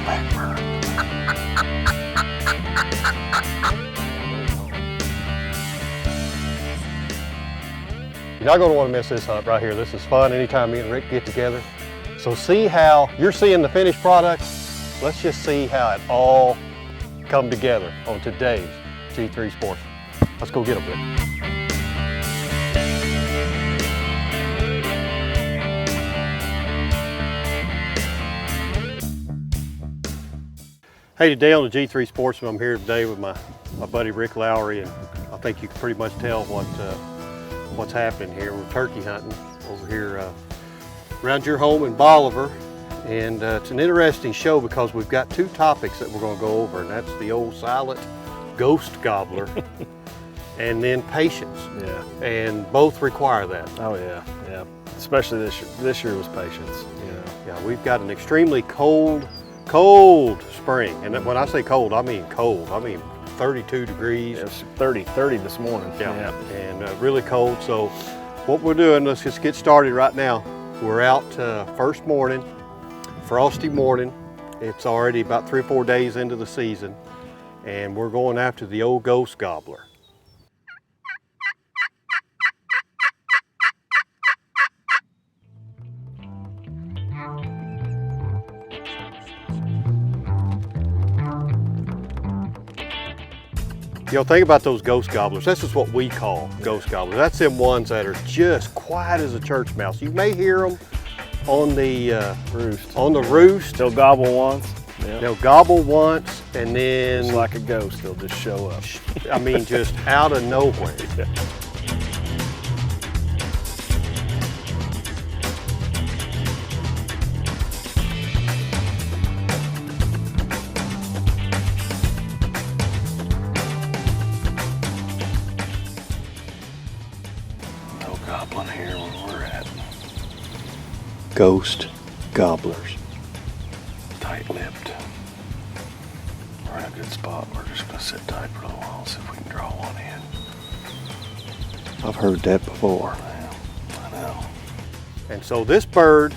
back burner. You're not going to want to miss this hunt right here. This is fun anytime me and Rick get together. So see how you're seeing the finished product. Let's just see how it all come together on today's G3 Sportsman. Let's go get them, Rick. Hey, today on the G3 Sportsman, I'm here today with my buddy Rick Lowry, and I think you can pretty much tell what's happening here. We're turkey hunting over here around your home in Bolivar, and it's an interesting show because we've got two topics that we're going to go over, and that's the old silent ghost gobbler and then patience. Yeah. And both require that. Oh yeah, yeah. Especially this year. This year was patience. You know. Yeah, we've got an extremely cold spring, and when I say cold, I mean cold. I mean 32 degrees. It was 30 this morning. Yeah. And really cold. So what we're doing, let's just get started right now. We're out first morning, frosty morning. It's already about 3 or 4 days into the season, and we're going after the old ghost gobbler. You know, think about those ghost gobblers. This is what we call ghost gobblers. That's them ones that are just quiet as a church mouse. You may hear them on the roost. On the roost. They'll gobble once. Yep. They'll gobble once, and then just like a ghost, they'll just show up. I mean, just out of nowhere. Yeah. Goblin here where we're at. Ghost gobblers. Tight-lipped. We're in a good spot. We're just going to sit tight for a little while, see if we can draw one in. I've heard that before. Yeah, I know. And so this bird,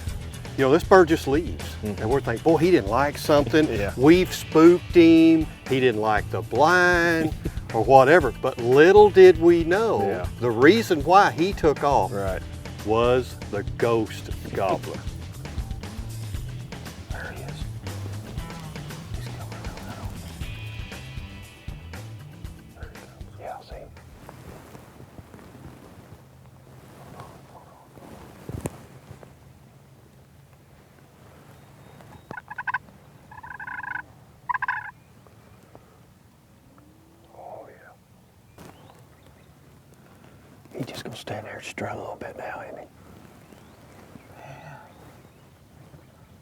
you know, this bird just leaves. And we're thinking, boy, he didn't like something. Yeah. We've spooked him. He didn't like the blind. Or whatever, but little did we know the reason why he took off was the ghost gobbler. There he is. He's coming around now. There he comes. Yeah, I see him. He's just gonna stand there and strut a little bit now, isn't he? Yeah.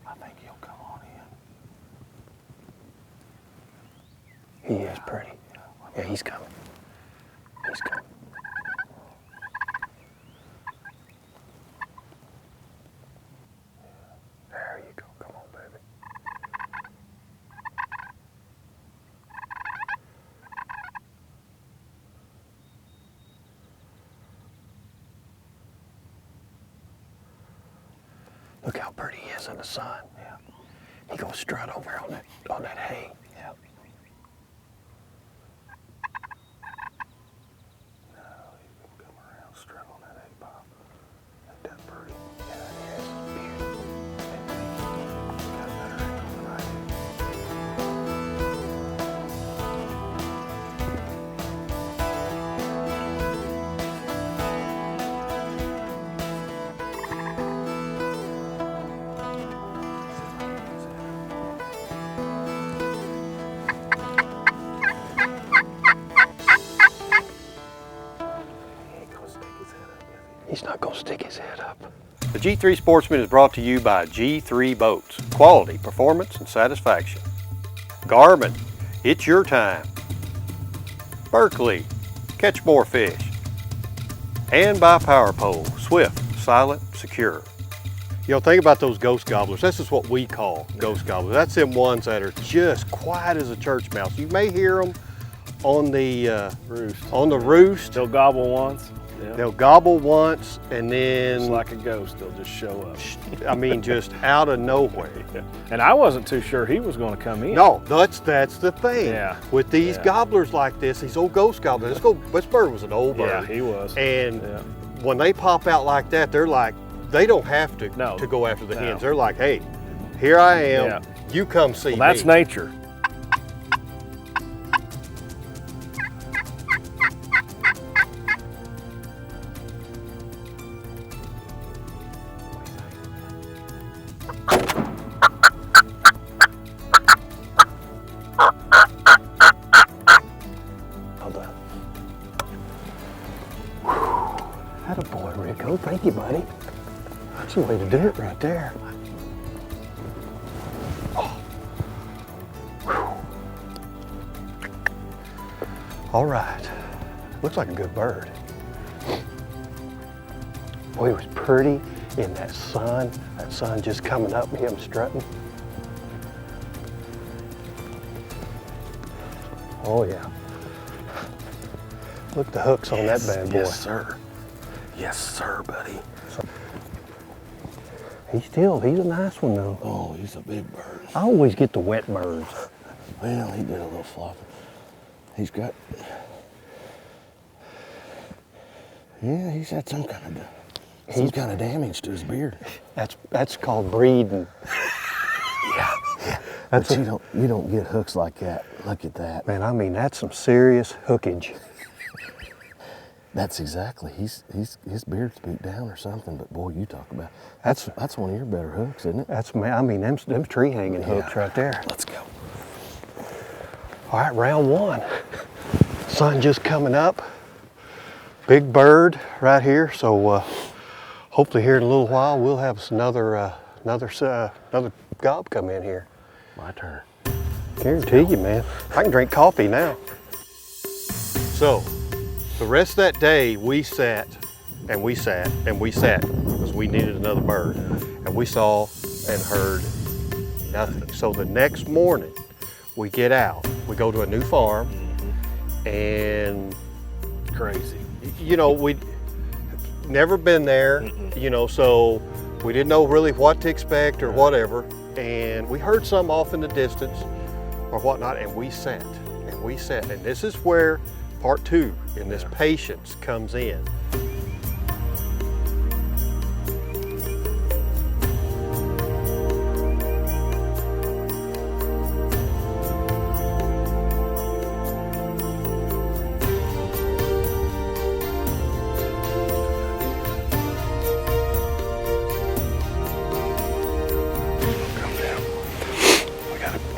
I think he'll come on in. He is pretty. Yeah, he's coming. He's coming. There you go. Come on, baby. Look how pretty he is in the sun. Yeah. He gonna strut over on that hay. Yeah. No, he can come around, strut on that hay pile. Ain't that pretty? Yeah, it is. Beautiful. He got better angle than I did. He's not gonna stick his head up. The G3 Sportsman is brought to you by G3 Boats. Quality, performance, and satisfaction. Garmin, it's your time. Berkeley, catch more fish. And by Power Pole, swift, silent, secure. You know, think about those ghost gobblers. This is what we call ghost gobblers. That's them ones that are just quiet as a church mouse. You may hear them on the roost. They'll gobble once. Yeah. They'll gobble once and then, It's like a ghost, they'll just show up. I mean, just out of nowhere. Yeah. And I wasn't too sure he was going to come in. No, that's the thing. Yeah. With these gobblers like this, these old ghost gobblers. This bird was an old bird. Yeah, he was. And when they pop out like that, they're like, they don't have to go after the hens. They're like, hey, here I am. Yeah. You come see me. That's nature. Attaboy, Rico. Thank you, buddy. That's the way to do it right there. Oh. All right. Looks like a good bird. Boy, it was pretty in that sun. That sun just coming up and him strutting. Oh, yeah. Look at the hooks on that bad boy. Yes, sir. Yes, sir, buddy. He's a nice one though. Oh, he's a big bird. I always get the wet birds. Well, he did a little flopping. He's got, yeah, he's had some kind of damage to his beard. That's called breeding. Yeah. But you don't get hooks like that. Look at that. Man, I mean, that's some serious hookage. That's exactly. His beard's beat down or something. But boy, you talk about that's one of your better hooks, isn't it? That's, man, I mean, them tree hanging hooks right there. Let's go. All right, round one. Sun just coming up. Big bird right here. So hopefully here in a little while we'll have another gob come in here. My turn. Guarantee you, man. I can drink coffee now. So, the rest of that day we sat and we sat and we sat because we needed another bird. And we saw and heard nothing. So the next morning we get out, we go to a new farm and Crazy. you know, we'd never been there, you know, so we didn't know really what to expect or whatever. And we heard some off in the distance or whatnot, and we sat and we sat. And this is where part two in this patience comes in.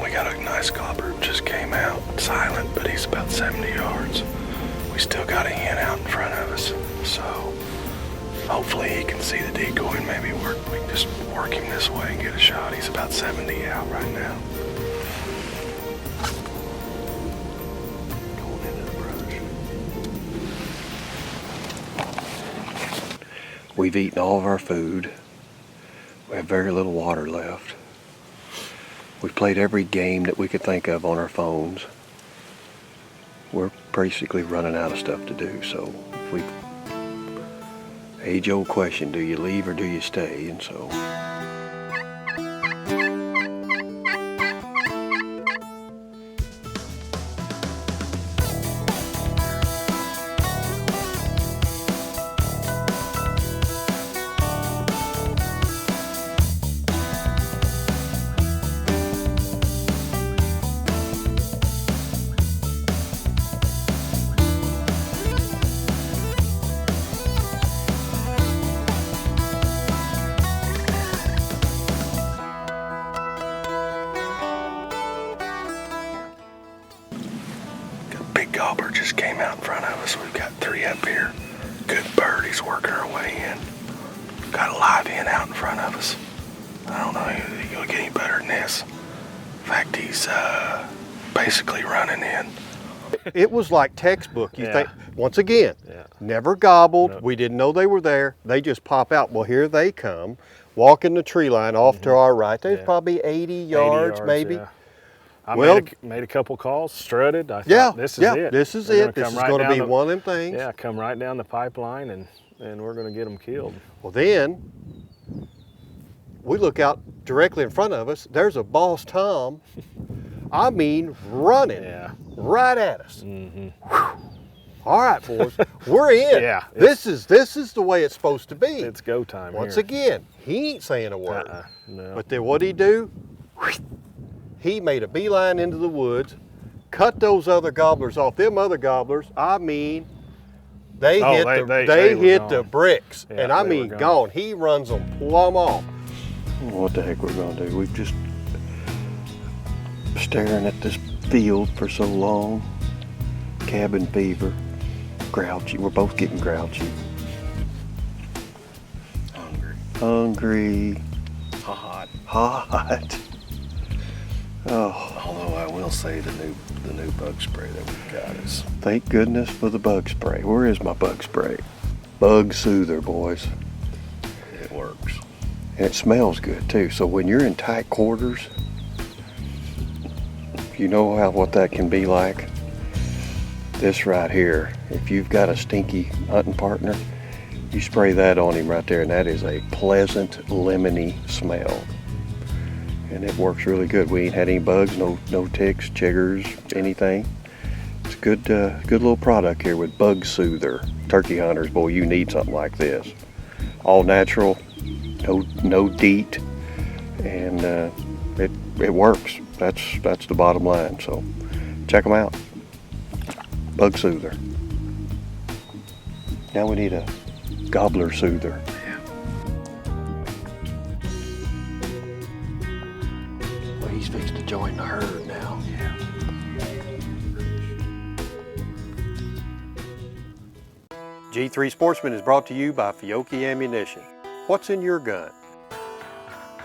We got a nice gobbler just came out, silent, but he's about 70 yards. We still got a hen out in front of us, so hopefully he can see the decoy and maybe we can just work him this way and get a shot. He's about 70 out right now. Going into the brush. We've eaten all of our food. We have very little water left. We've played every game that we could think of on our phones. We're basically running out of stuff to do, so age-old question, do you leave or do you stay? And so Gobbler just came out in front of us. We've got 3 up here. Good bird, he's working her way in. Got a live hen out in front of us. I don't know if he'll get any better than this. In fact, he's basically running in. it was like textbook. You think, once again, never gobbled. Nope. We didn't know they were there. They just pop out. Well, here they come, walking the tree line off to our right. There's probably 80 yards maybe. I Well, made a couple calls, strutted. I thought, yeah, this is it. This is They're it. This is come right going to down be one of them things. Yeah, come right down the pipeline, and we're going to get them killed. Well, then we look out directly in front of us. There's a boss Tom. I mean, running right at us. All right, boys, we're in. Yeah, this is the way it's supposed to be. It's go time. Once here. again, he ain't saying a word. No. But then what'd he do? He made a beeline into the woods, cut those other gobblers off. Them other gobblers, I mean, they hit the bricks, Yeah, and I they mean were gone. He runs them plumb off. What the heck we're gonna do? We've just staring at this field for so long. Cabin fever, grouchy. We're both getting grouchy. Hungry. Hot. Hot. Oh, Although I will say the new bug spray that we've got is, thank goodness for the bug spray. Where is my bug spray? Bug soother, boys. it works. And it smells good too. So when you're in tight quarters, you know what that can be like. This right here, if you've got a stinky hunting partner, you spray that on him right there, and that is a pleasant lemony smell. And it works really good. We ain't had any bugs, no ticks, chiggers, anything. It's a good little product here with Bug Soother. Turkey hunters, boy, you need something like this. All natural, no DEET, and it works. That's the bottom line. So check them out. Bug Soother. Now we need a Gobbler Soother. Well, he's fixed to join the herd now. G3 Sportsman is brought to you by Fiocchi Ammunition. What's in your gun?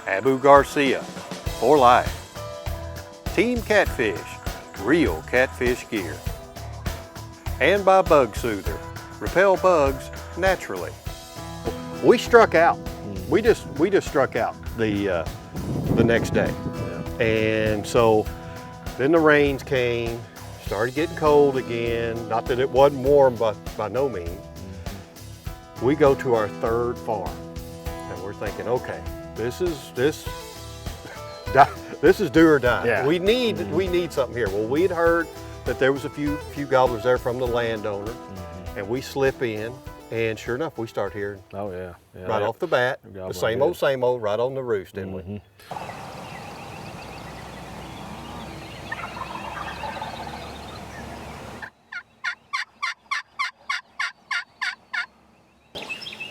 Abu Garcia, for life. Team Catfish, real catfish gear. And by Bug Soother, repel bugs naturally. We struck out. We just struck out the next day. And so then the rains came, started getting cold again. Not that it wasn't warm, but by no means. We go to our third farm, and we're thinking, okay, this is do or die. Yeah. We need something here. Well, we'd heard that there was a few gobblers there from the landowner, and we slip in, and sure enough, we start hearing right off the bat, the same old, right on the roost, didn't we?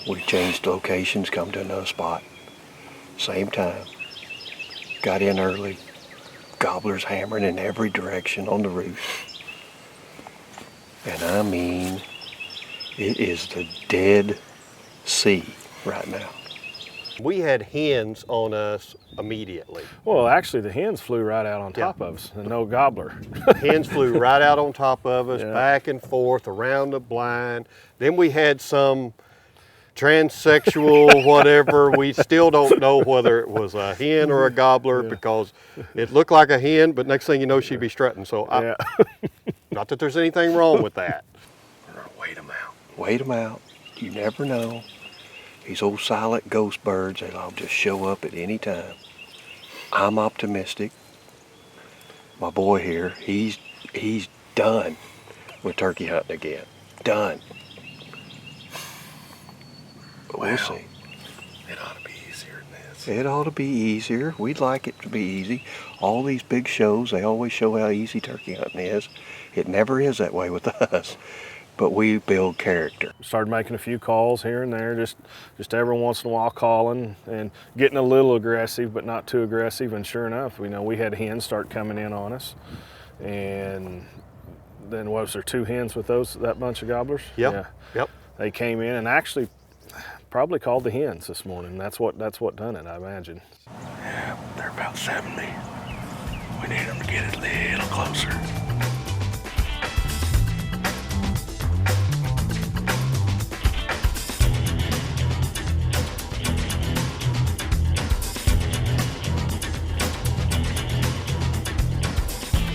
We changed locations, come to another spot. Same time. Got in early. Gobblers hammering in every direction on the roof. And I mean, it is the Dead Sea right now. We had hens on us immediately. Well, actually, the hens flew right out on top of us, and no gobbler. Hens flew right out on top of us, back and forth around the blind. Then we had some transsexual whatever. We still don't know whether it was a hen or a gobbler because it looked like a hen, but next thing you know, she'd be strutting. So not that there's anything wrong with that. We're gonna wait them out. Wait them out. You never know. These old silent ghost birds, they'll all just show up at any time. I'm optimistic. My boy here, he's done with turkey hunting again. Done. But we'll see. It ought to be easier than this. It ought to be easier. We'd like it to be easy. All these big shows, they always show how easy turkey hunting is. It never is that way with us. But we build character. Started making a few calls here and there, just every once in a while calling and getting a little aggressive, but not too aggressive. And sure enough, we had hens start coming in on us. And then what was there, 2 hens with that bunch of gobblers? Yep. They came in and actually probably called the hens this morning. That's what done it, I imagine. Yeah, they're about 70. We need them to get a little closer.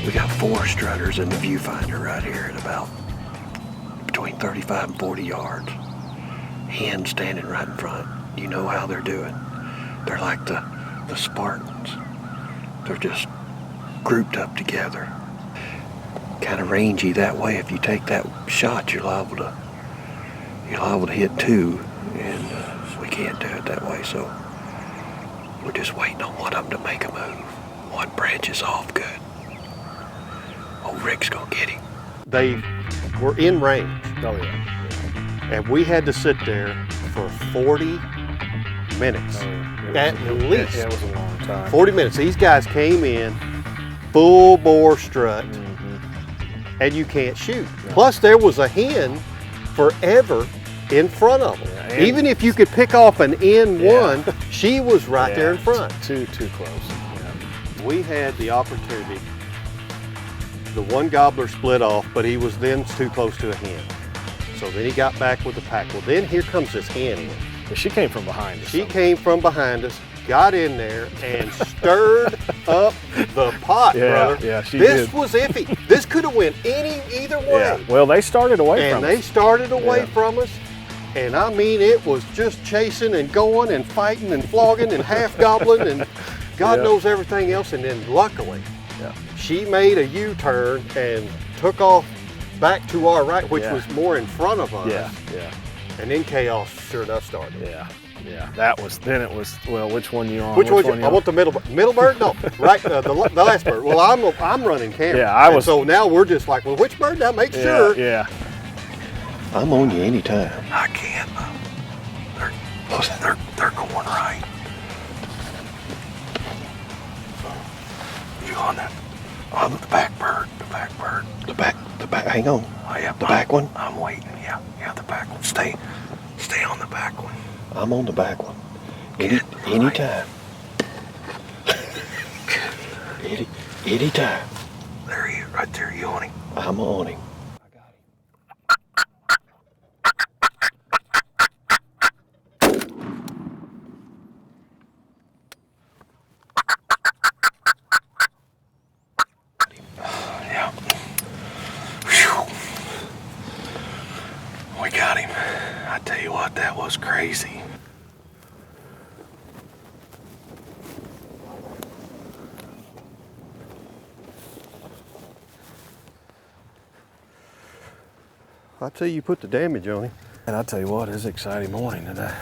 We got 4 strutters in the viewfinder right here at about between 35 and 40 yards. Hen standing right in front. You know how they're doing. They're like the Spartans. They're just grouped up together. Kind of rangy that way. If you take that shot, you're liable to hit 2, and we can't do it that way. So we're just waiting on one of them to make a move. One branches off good. Old Rick's gonna get him. They were in range, Oh yeah. and we had to sit there for 40 minutes. Oh, yeah. At least. Yeah, it was a long time. 40 minutes. These guys came in full bore strut, and you can't shoot. No. Plus, there was a hen forever in front of them. Yeah, and- Even if you could pick off an N1, Yeah. she was right there in Yeah, front. Too close. Yeah. We had the opportunity. The one gobbler split off, but he was then too close to a hen. So then he got back with the pack. Well, then here comes this hen in. But she came from behind us. She came from behind us, got in there, and stirred up the pot, Yeah, brother. yeah, she This did. was iffy. This could have went either way. Yeah. Well, they started away And from they us. started away Yeah. from us. And I mean, it was just chasing and going and fighting and flogging and half gobbling and God Yeah. knows everything else. And then luckily, Yeah. she made a U-turn and took off back to our right, which Yeah. was more in front of us. Yeah. Yeah. And then chaos sure enough started. Yeah. Yeah. That was. Then it was. Well, which one you on? Which one? you I want the middle bird. No, right. The last bird. Well, I'm running camera. Yeah, I And was- so now we're just like, well, which bird? Now make Yeah. sure. Yeah. I'm on you anytime. I can't. They're going right. You on that? On the back bird. The back bird. The back, hang on. Oh, yeah, The back one? I'm waiting. Yeah, the back one. Stay on the back one. I'm on the back one. Good. Anytime. Anytime. There he is, right there. You on him? I'm on him. Yeah. Whew. We got him. I tell you what, that was crazy. I tell you, put the damage on him. And I tell you what, it's an exciting morning today.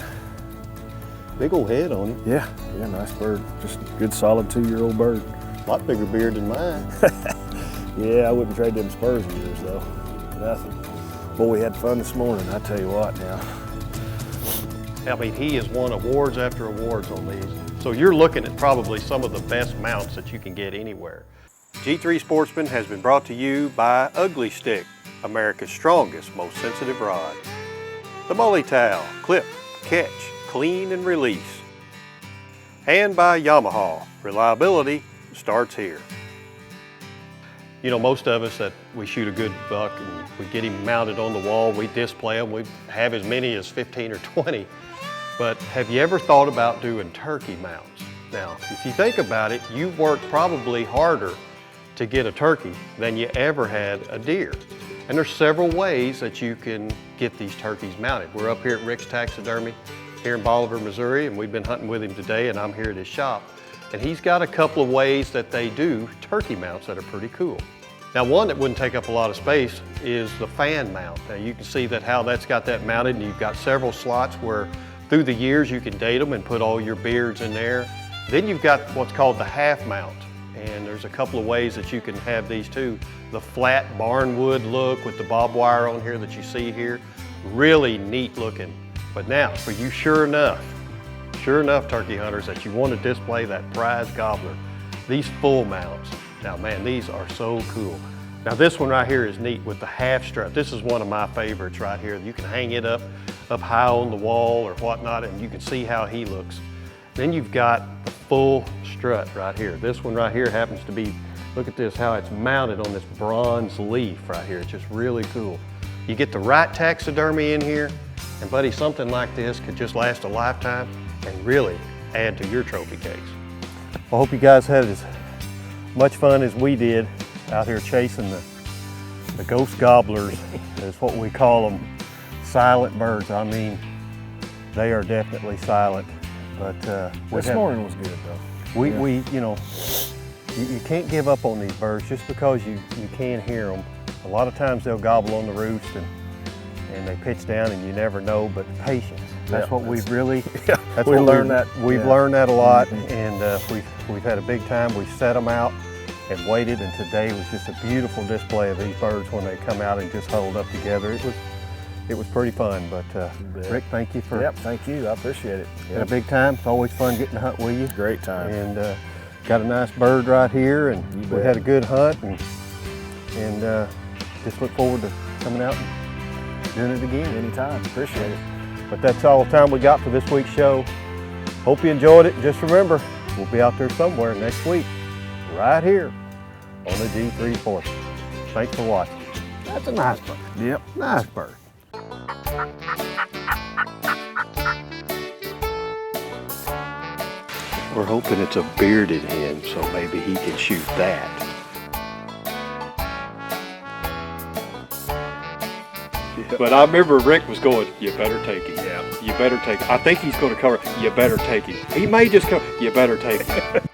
Big old head on him. Yeah. Yeah. Nice bird. Just a good, solid 2-year-old bird. A lot bigger beard than mine. Yeah, I wouldn't trade them Spurs of yours though. Nothing. Boy, we had fun this morning. I tell you what now. I mean, he has won awards after awards on these. So you're looking at probably some of the best mounts that you can get anywhere. G3 Sportsman has been brought to you by Ugly Stick, America's strongest, most sensitive rod. The Mully Towel, clip, catch, clean, and release. And by Yamaha, reliability starts here. You know, most of us that we shoot a good buck and we get him mounted on the wall, we display him, we have as many as 15 or 20. But have you ever thought about doing turkey mounts? Now, if you think about it, you've worked probably harder to get a turkey than you ever had a deer. And there's several ways that you can get these turkeys mounted. We're up here at Rick's Taxidermy here in Bolivar, Missouri, and we've been hunting with him today, and I'm here at his shop. And he's got a couple of ways that they do turkey mounts that are pretty cool. Now, one that wouldn't take up a lot of space is the fan mount. Now, you can see that how that's got that mounted, and you've got several slots where through the years you can date them and put all your beards in there. Then you've got what's called the half mount, and there's a couple of ways that you can have these too. The flat barnwood look with the barbed wire on here that you see here, really neat looking. But now, for you sure enough turkey hunters, that you want to display that prize gobbler, these full mounts. Now man, these are so cool. Now this one right here is neat with the half strut. This is one of my favorites right here. You can hang it up high on the wall or whatnot, and you can see how he looks. Then you've got the full strut right here. This one right here happens to be, look at this, how it's mounted on this bronze leaf right here. It's just really cool. You get the right taxidermy in here, and buddy, something like this could just last a lifetime and really add to your trophy case. I hope you guys had as much fun as we did out here chasing the ghost gobblers, is what we call them. Silent birds. I mean, they are definitely silent. But This morning was good though. we you know, you can't give up on these birds just because you can hear them. A lot of times they'll gobble on the roost and they pitch down and you never know, but patience. That's what we've really, that's we what learned that. We've learned that a lot, and we've had a big time. We've set them out and waited, and today was just a beautiful display of these birds when they come out and just huddled up together. It was pretty fun, but Rick, thank you for. Yep, thank you. I appreciate it. Had a big time. It's always fun getting to hunt with you. Great time. And got a nice bird right here, and we had a good hunt, and just look forward to coming out and doing it again. Anytime. Appreciate it. But that's all the time we got for this week's show. Hope you enjoyed it. Just remember, we'll be out there somewhere next week, right here on the G3 Sportsmen. Thanks for watching. That's a nice bird. Yep. Nice bird. We're hoping it's a bearded hen, so maybe he can shoot that. But I remember Rick was going, you better take him. Yeah. You better take him. I think he's going to cover. You better take him. He may just come. You better take him.